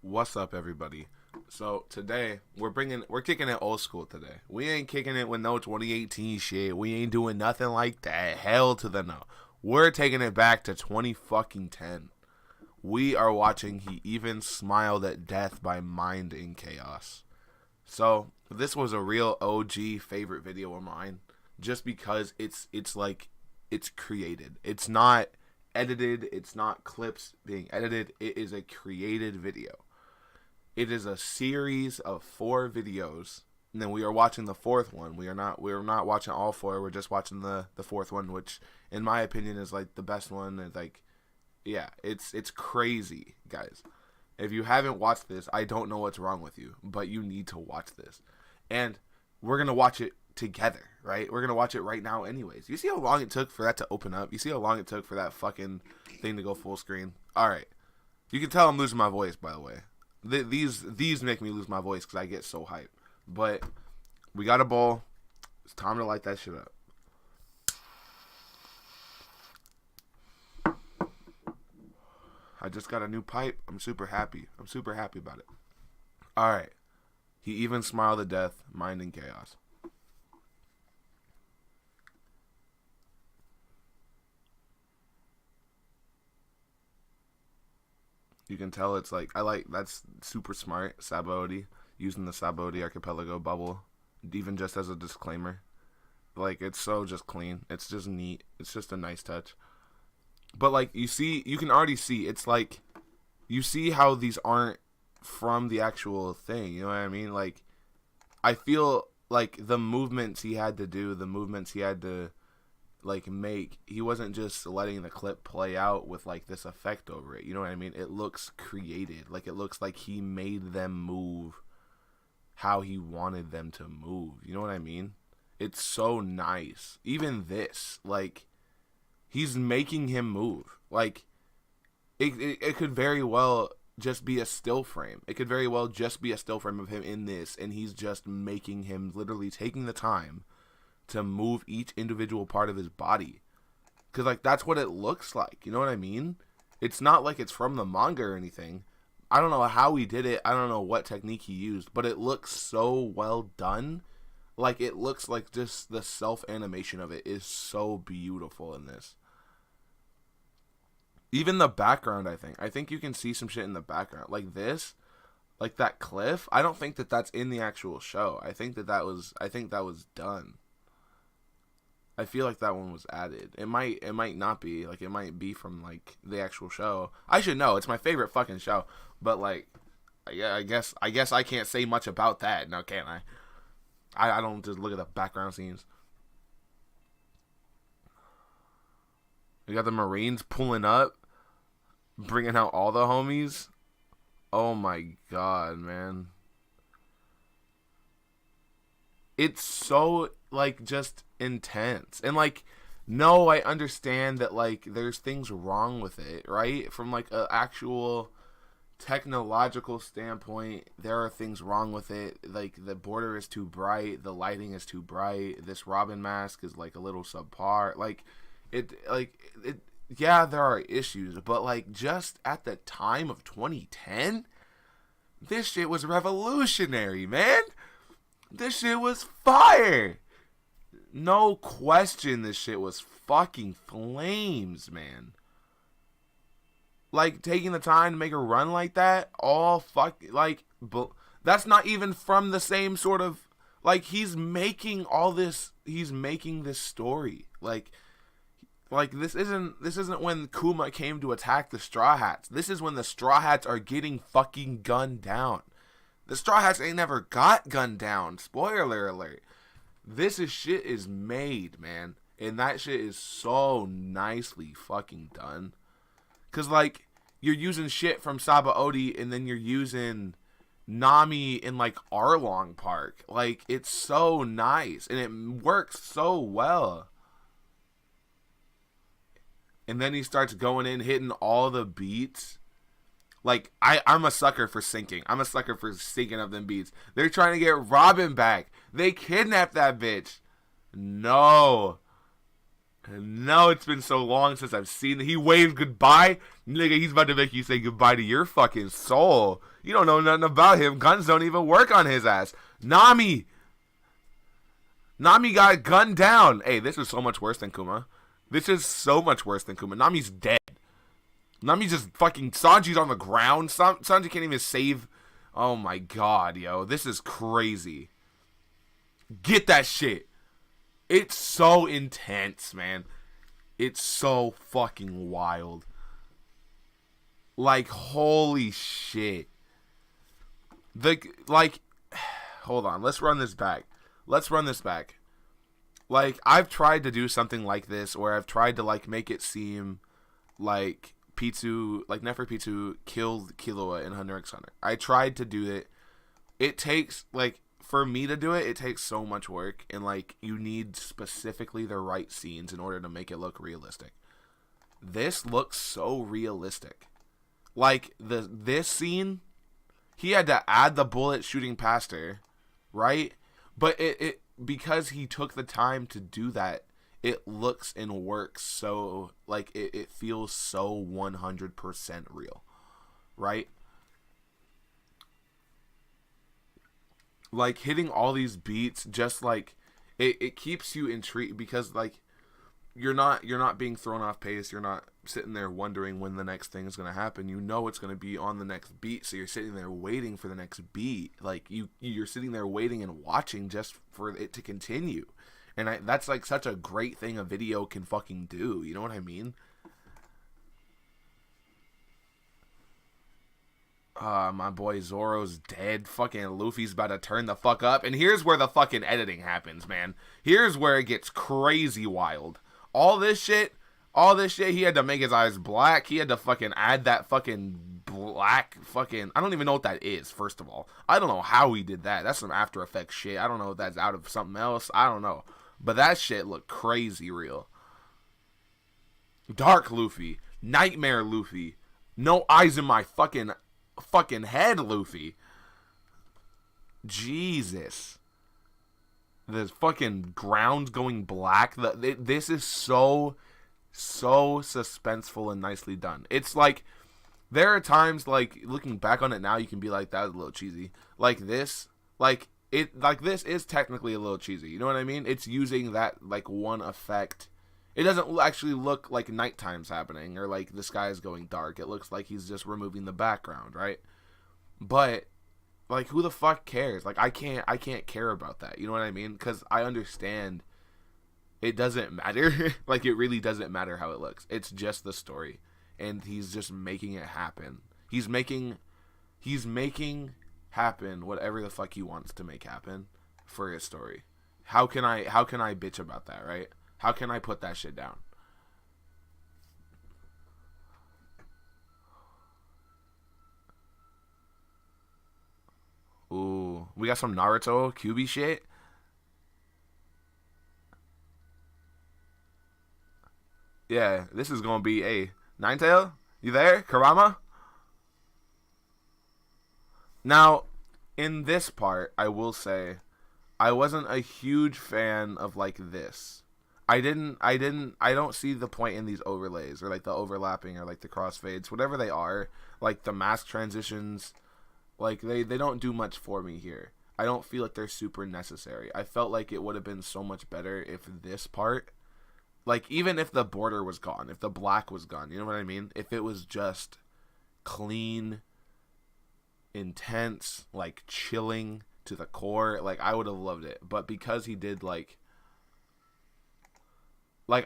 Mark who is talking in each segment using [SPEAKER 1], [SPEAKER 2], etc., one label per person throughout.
[SPEAKER 1] What's up, everybody? So today we're kicking it old school today. We ain't kicking it with no 2018 shit. We ain't doing nothing like that. Hell to the no. We're taking it back to 2010. We are watching He Even Smiled at Death by MindInChaos. So this was a real OG favorite video of mine, just because it's created. It's not edited. It's not clips being edited. It is a created video. It is a series of 4 videos, and then we are watching the 4th one. We're not watching all 4. We're just watching the 4th one, which in my opinion is like the best one. It's like, yeah, it's crazy, guys. If you haven't watched this, I don't know what's wrong with you, but you need to watch this. And we're going to watch it together, right? We're going to watch it right now anyways. You see how long it took for that to open up? You see how long it took for that fucking thing to go full screen? All right. You can tell I'm losing my voice, by the way. These make me lose my voice because I get so hyped. But we got a bowl. It's time to light that shit up. I just got a new pipe. I'm super happy. I'm super happy about it. All right. He Even Smiled at Death, MindInChaos. You can tell it's like, that's super smart, Sabaody, using the Sabaody Archipelago bubble, even just as a disclaimer. Like, it's so just clean. It's just neat. It's just a nice touch. But, like, you can already see, it's like, you see how these aren't from the actual thing, you know what I mean? Like, I feel like the movements he had to do, the movements he had to, like, make, he wasn't just letting the clip play out with like this effect over it, you know what I mean? It looks created. Like, it looks like he made them move how he wanted them to move, you know what I mean? It's so nice. Even this, like, he's making him move. Like, it could very well just be a still frame. It could very well just be a still frame of him in this, and he's just making him, literally taking the time to move each individual part of his body. Because, like, that's what it looks like. You know what I mean? It's not like it's from the manga or anything. I don't know how he did it. I don't know what technique he used. But it looks so well done. Like, it looks like just the self-animation of it is so beautiful in this. Even the background, I think. I think you can see some shit in the background. Like this. Like that cliff. I don't think that that's in the actual show. I think that was done. I feel like that one was added. It might not be. Like, it might be from, like, the actual show. I should know. It's my favorite fucking show. But, like, yeah, I guess I can't say much about that. Now, can I? I don't just look at the background scenes. We got the Marines pulling up, bringing out all the homies. Oh, my God, man. It's so, like, just intense. And, like, no, I understand that, like, there's things wrong with it, right? From, like, an actual technological standpoint, there are things wrong with it. Like, the border is too bright. The lighting is too bright. This Robin mask is, like, a little subpar. Yeah, there are issues. But, like, just at the time of 2010, this shit was revolutionary, man. This shit was fire. No question, this shit was fucking flames, man. Like, taking the time to make a run like that, that's not even from the same sort of, like, he's making this story. Like this isn't when Kuma came to attack the Straw Hats. This is when the Straw Hats are getting fucking gunned down. The Straw Hats ain't never got gunned down. Spoiler alert. This shit is made, man. And that shit is so nicely fucking done. Because, like, you're using shit from Sabaody and then you're using Nami in, like, Arlong Park. Like, it's so nice. And it works so well. And then he starts going in, hitting all the beats. Like, I'm a sucker for syncing. I'm a sucker for syncing up them beats. They're trying to get Robin back. They kidnapped that bitch. No. No, it's been so long since I've seen it. He waved goodbye. Nigga, he's about to make you say goodbye to your fucking soul. You don't know nothing about him. Guns don't even work on his ass. Nami! Nami got gunned down. Hey, this is so much worse than Kuma. This is so much worse than Kuma. Nami's dead. Nami's just fucking... Sanji's on the ground. Sanji can't even save... Oh my god, yo. This is crazy. Get that shit. It's so intense, man. It's so fucking wild. Like, holy shit. Hold on. Let's run this back. Like, I've tried to do something like this, where I've tried to, like, make it seem like P2, like, Neferpitou killed Killua in Hunter x Hunter. I tried to do it. It takes, like... For me to do it, it takes so much work, and like you need specifically the right scenes in order to make it look realistic. This looks so realistic. Like this scene, he had to add the bullet shooting past her, right? But it because he took the time to do that, it looks and works so like it feels so 100% real, right? Like hitting all these beats, just like it keeps you intrigued, because like you're not being thrown off pace. You're not sitting there wondering when the next thing is going to happen. You know it's going to be on the next beat, so you're sitting there waiting for the next beat. Like you're sitting there waiting and watching just for it to continue. And that's like such a great thing a video can fucking do. You know what I mean? My boy Zoro's dead. Fucking Luffy's about to turn the fuck up. And here's where the fucking editing happens, man. Here's where it gets crazy wild. All this shit, he had to make his eyes black. He had to fucking add that fucking black fucking... I don't even know what that is, first of all. I don't know how he did that. That's some After Effects shit. I don't know if that's out of something else. I don't know. But that shit looked crazy real. Dark Luffy. Nightmare Luffy. No eyes in my fucking head, Luffy. Jesus. The fucking ground's going black. This is so suspenseful and nicely done. It's like, there are times, like, looking back on it now, you can be like, that was a little cheesy. This is technically a little cheesy. You know what I mean? It's using that, like, one effect. It doesn't actually look like nighttime's happening, or like the sky is going dark. It looks like he's just removing the background, right? But like, who the fuck cares? Like, I can't care about that. You know what I mean? Because I understand it doesn't matter. Like, it really doesn't matter how it looks. It's just the story, and he's just making it happen. He's making happen whatever the fuck he wants to make happen for his story. How can I bitch about that, right? How can I put that shit down? Ooh, we got some Naruto QB shit. Yeah, this is gonna be a Ninetail. You there, Karama? Now, in this part, I will say, I wasn't a huge fan of like this. I don't see the point in these overlays, or like the overlapping, or like the crossfades, whatever they are, like the mask transitions, like they don't do much for me here. I don't feel like they're super necessary. I felt like it would have been so much better if this part, like even if the border was gone, if the black was gone, you know what I mean? If it was just clean, intense, like chilling to the core, like I would have loved it. But because he did like,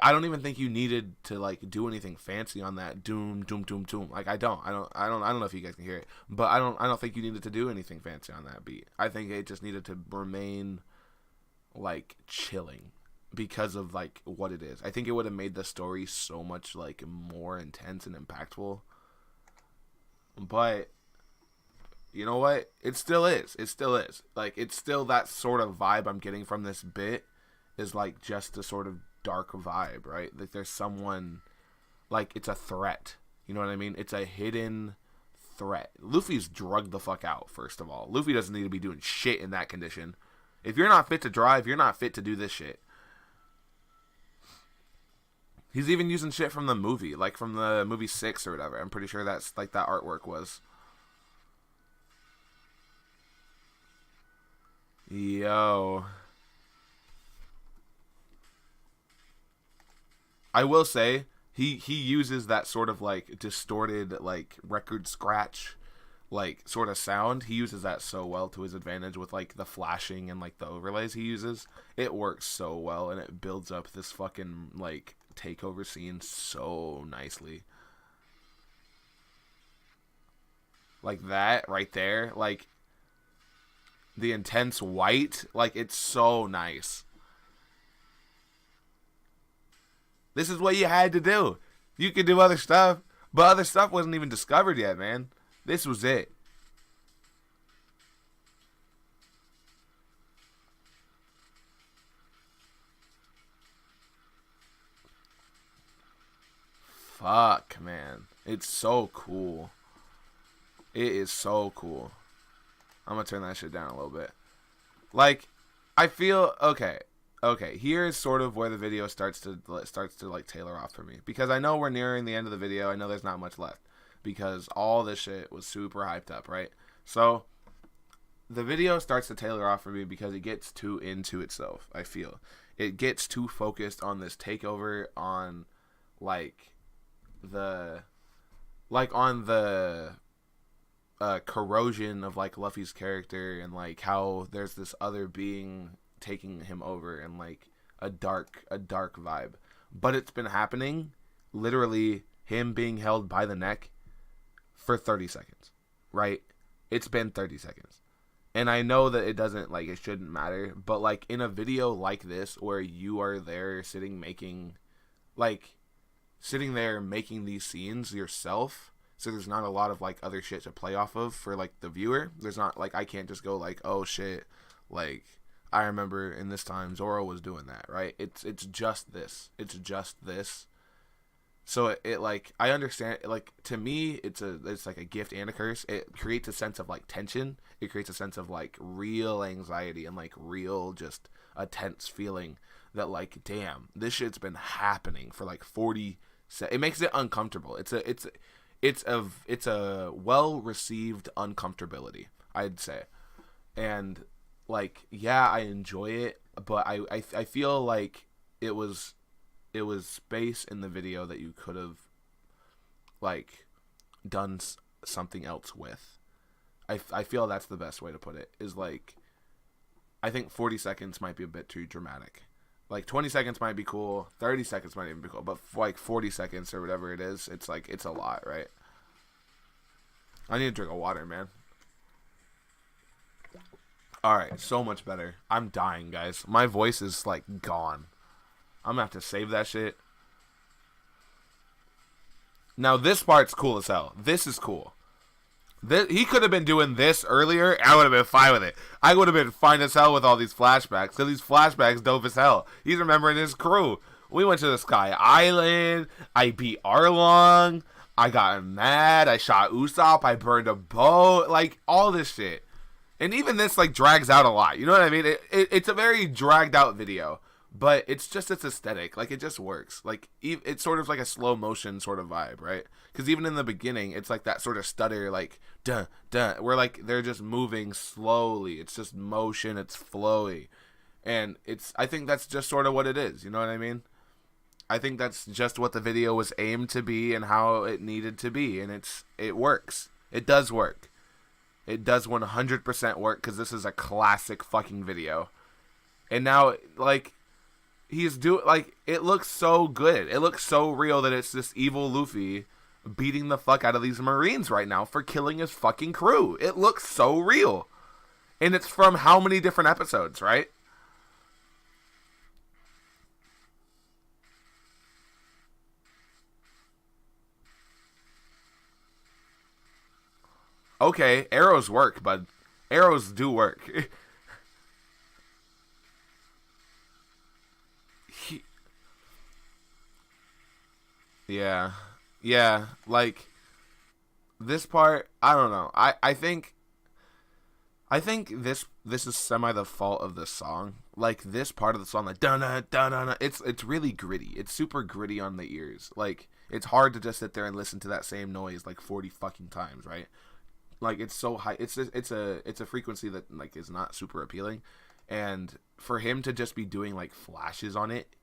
[SPEAKER 1] I don't even think you needed to, like, do anything fancy on that doom, doom, doom, doom. Like, I don't know if you guys can hear it, but I don't think you needed to do anything fancy on that beat. I think it just needed to remain, like, chilling because of, like, what it is. I think it would have made the story so much, like, more intense and impactful. But, you know what? It still is. It still is. Like, it's still that sort of vibe I'm getting from this bit, is, like, just a sort of dark vibe, right? Like there's someone, like it's a threat. You know what I mean? It's a hidden threat. Luffy's drugged the fuck out, first of all. Luffy doesn't need to be doing shit in that condition. If you're not fit to drive, you're not fit to do this shit. He's even using shit from the movie, like from the movie 6 or whatever. I'm pretty sure that's like that artwork was. Yo. I will say he uses that sort of like distorted like record scratch like sort of sound. He uses that so well to his advantage with like the flashing and like the overlays he uses. It works so well and it builds up this fucking like takeover scene so nicely. Like that right there, like the intense white, like it's so nice. This is what you had to do. You could do other stuff, but other stuff wasn't even discovered yet, man. This was it. Fuck, man. It's so cool. It is so cool. I'm gonna turn that shit down a little bit. Like, I feel okay. Here's sort of where the video starts to like tailor off for me, because I know we're nearing the end of the video. I know there's not much left because all this shit was super hyped up, right? So the video starts to tailor off for me because it gets too into itself. I feel it gets too focused on this takeover on like the corrosion of like Luffy's character, and like how there's this other being taking him over, and like a dark vibe. But it's been happening, literally him being held by the neck for 30 seconds, right? It's been 30 seconds. And I know that it doesn't, like, it shouldn't matter, but like in a video like this where you are there sitting there making these scenes yourself, so there's not a lot of like other shit to play off of for like the viewer. There's not like, I can't just go like, oh shit, like I remember in this time Zoro was doing that, right? It's just this. It's just this. So it like, I understand, like, to me it's like a gift and a curse. It creates a sense of like tension. It creates a sense of like real anxiety and like real just a tense feeling that like, damn, this shit's been happening for like 40 it makes it uncomfortable. It's a well received uncomfortability, I'd say. And like, yeah, I enjoy it, but I feel like it was space in the video that you could have like done something else with. I feel that's the best way to put it, is like, I think 40 seconds might be a bit too dramatic. Like 20 seconds might be cool, 30 seconds might even be cool, but like 40 seconds or whatever it is, it's like, it's a lot, right? I need a drink of water, man. Alright, so much better. I'm dying, guys. My voice is like gone. I'm gonna have to save that shit. Now this part's cool as hell. This is cool. He could have been doing this earlier. I would have been fine with it. I would have been fine as hell with all these flashbacks, because these flashbacks dope as hell. He's remembering his crew. We went to the Sky Island. I beat Arlong. I got mad. I shot Usopp. I burned a boat. Like, all this shit. And even this, like, drags out a lot. You know what I mean? It's a very dragged out video. But it's just its aesthetic. Like, it just works. Like, it's sort of like a slow motion sort of vibe, right? Because even in the beginning, it's like that sort of stutter, like, dun, dun, where, like, they're just moving slowly. It's just motion. It's flowy. And I think that's just sort of what it is. You know what I mean? I think that's just what the video was aimed to be and how it needed to be. And it works. It does work. It does 100% work, because this is a classic fucking video. And now, like, it looks so good. It looks so real that it's this evil Luffy beating the fuck out of these Marines right now for killing his fucking crew. It looks so real. And it's from how many different episodes, right? Okay, arrows work, bud. Arrows do work. Yeah, like, this part, I don't know. I think this is semi the fault of the song, like this part of the song, like da da da da, it's really gritty. It's super gritty on the ears. Like it's hard to just sit there and listen to that same noise like 40 fucking times, right? Like it's so high. It's a frequency that like is not super appealing, and for him to just be doing like flashes on it,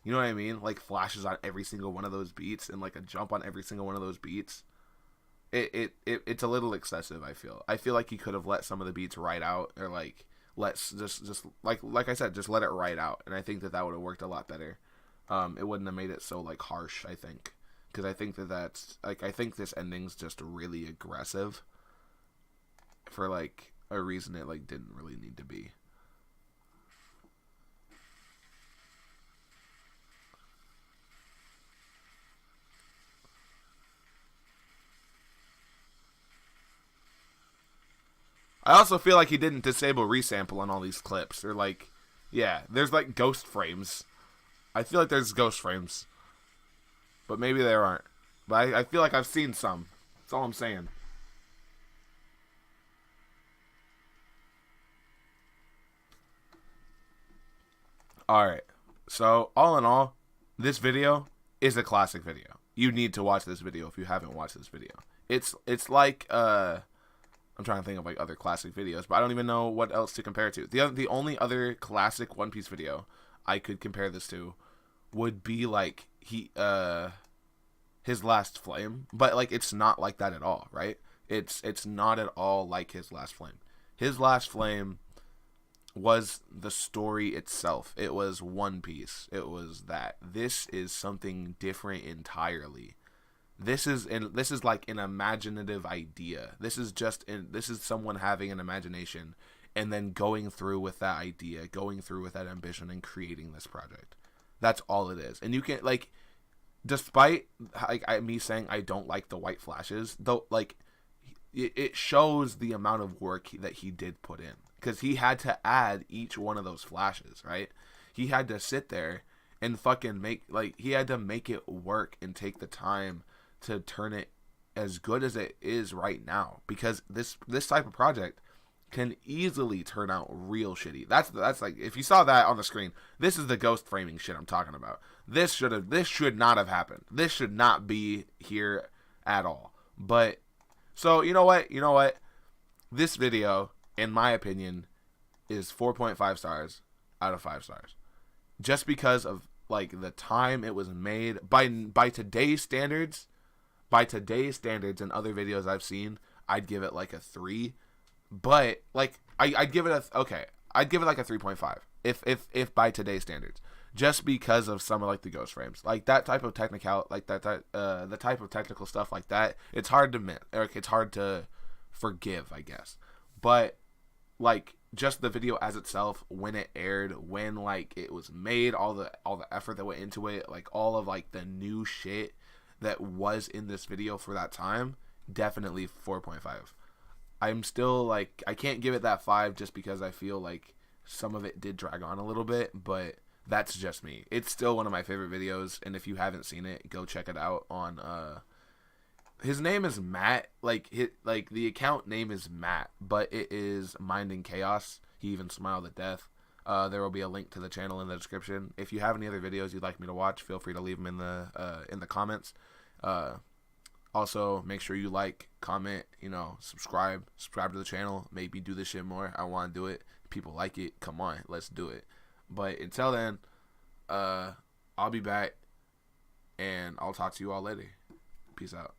[SPEAKER 1] you know what I mean? Like flashes on every single one of those beats and like a jump on every single one of those beats. It's a little excessive. I feel like he could have let some of the beats ride out, or like let's just like I said, just let it ride out, and I think that would have worked a lot better. It wouldn't have made it so like harsh, I think, because I think that's like, I think this ending's just really aggressive for like a reason it like didn't really need to be. I also feel like he didn't disable resample on all these clips, or like, yeah, there's like ghost frames. I feel like there's ghost frames, but maybe there aren't. But I feel like I've seen some. That's all I'm saying. Alright, so all in all, this video is a classic video. You need to watch this video if you haven't watched this video. It's like, I'm trying to think of like other classic videos, but I don't even know what else to compare it to. The only other classic One Piece video I could compare this to would be like his Last Flame, but like it's not like that at all, right? It's not at all like his Last Flame. His Last Flame was the story itself. It was One Piece. It was that. This is something different entirely. This is like an imaginative idea. This is someone having an imagination and then going through with that idea, going through with that ambition, and creating this project. That's all it is. And you can like, despite like me saying I don't like the white flashes, though, like it shows the amount of work that he did put in, because he had to add each one of those flashes, right? He had to sit there and fucking he had to make it work and take the time to turn it as good as it is right now, because this type of project can easily turn out real shitty. That's like, if you saw that on the screen, this is the ghost framing shit I'm talking about. This should not have happened. This should not be here at all. But so you know what? This video, in my opinion, is 4.5 stars out of 5 stars. Just because of like the time it was made by today's standards. By today's standards and other videos I've seen, I'd give it like a 3. But like I'd give it like a 3.5 if by today's standards, just because of some of like the ghost frames, like that type of technical, like the type of technical stuff like that. It's hard to admit, or it's hard to forgive, I guess. But like just the video as itself, when it aired, when like it was made, all the effort that went into it, like all of like the new shit that was in this video for that time, definitely 4.5. I'm still like, I can't give it that 5 just because I feel like some of it did drag on a little bit, but that's just me. It's still one of my favorite videos, and if you haven't seen it, go check it out on his name is Matt, like the account name is Matt, but it is MindInChaos. He even smiled at death. There will be a link to the channel in the description. If you have any other videos you'd like me to watch, feel free to leave them in the comments. Also, make sure you like, comment, subscribe to the channel. Maybe do this shit more. I want to do it. People like it. Come on, let's do it. But until then, I'll be back, and I'll talk to you all later. Peace out.